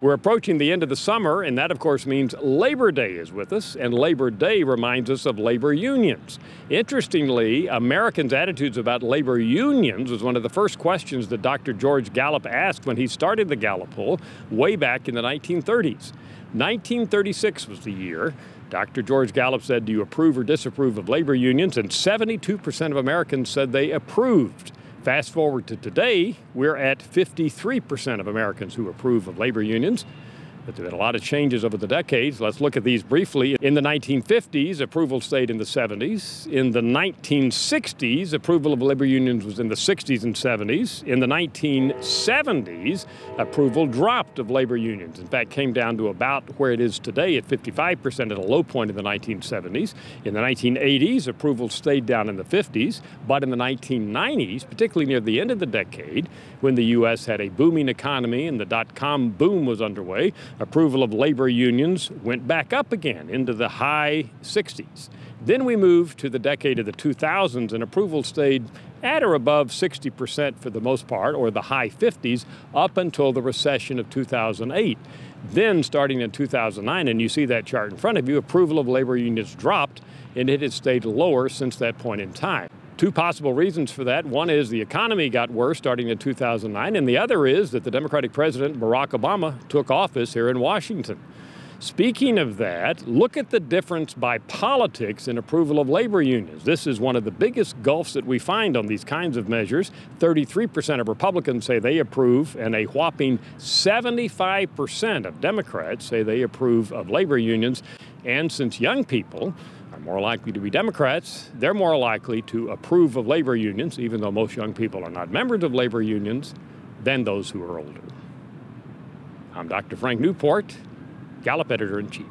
We're approaching the end of the summer, and that, of course, means Labor Day is with us, and Labor Day reminds us of labor unions. Interestingly, Americans' attitudes about labor unions was one of the first questions that Dr. George Gallup asked when he started the Gallup poll way back in the 1930s. 1936 was the year. Dr. George Gallup said, "Do you approve or disapprove of labor unions?" And 72% of Americans said they approved. Fast forward to today, we're at 53% of Americans who approve of labor unions. But there have been a lot of changes over the decades. Let's look at these briefly. In the 1950s, approval stayed in the 70s. In the 1960s, approval of labor unions was in the 60s and 70s. In the 1970s, approval dropped of labor unions. In fact, came down to about where it is today at 55% at a low point in the 1970s. In the 1980s, approval stayed down in the 50s. But in the 1990s, particularly near the end of the decade, when the U.S. had a booming economy and the dot-com boom was underway, approval of labor unions went back up again into the high 60s. Then we moved to the decade of the 2000s, and approval stayed at or above 60% for the most part, or the high 50s, up until the recession of 2008. Then, starting in 2009, and you see that chart in front of you, approval of labor unions dropped, and it has stayed lower since that point in time. Two possible reasons for that. One is the economy got worse starting in 2009, and the other is that the Democratic President Barack Obama took office here in Washington. Speaking of that, look at the difference by politics in approval of labor unions. This is one of the biggest gulfs that we find on these kinds of measures. 33% of Republicans say they approve, and a whopping 75% of Democrats say they approve of labor unions. And since young people are more likely to be Democrats, they're more likely to approve of labor unions, even though most young people are not members of labor unions, than those who are older. I'm Dr. Frank Newport, Gallup Editor-in-Chief.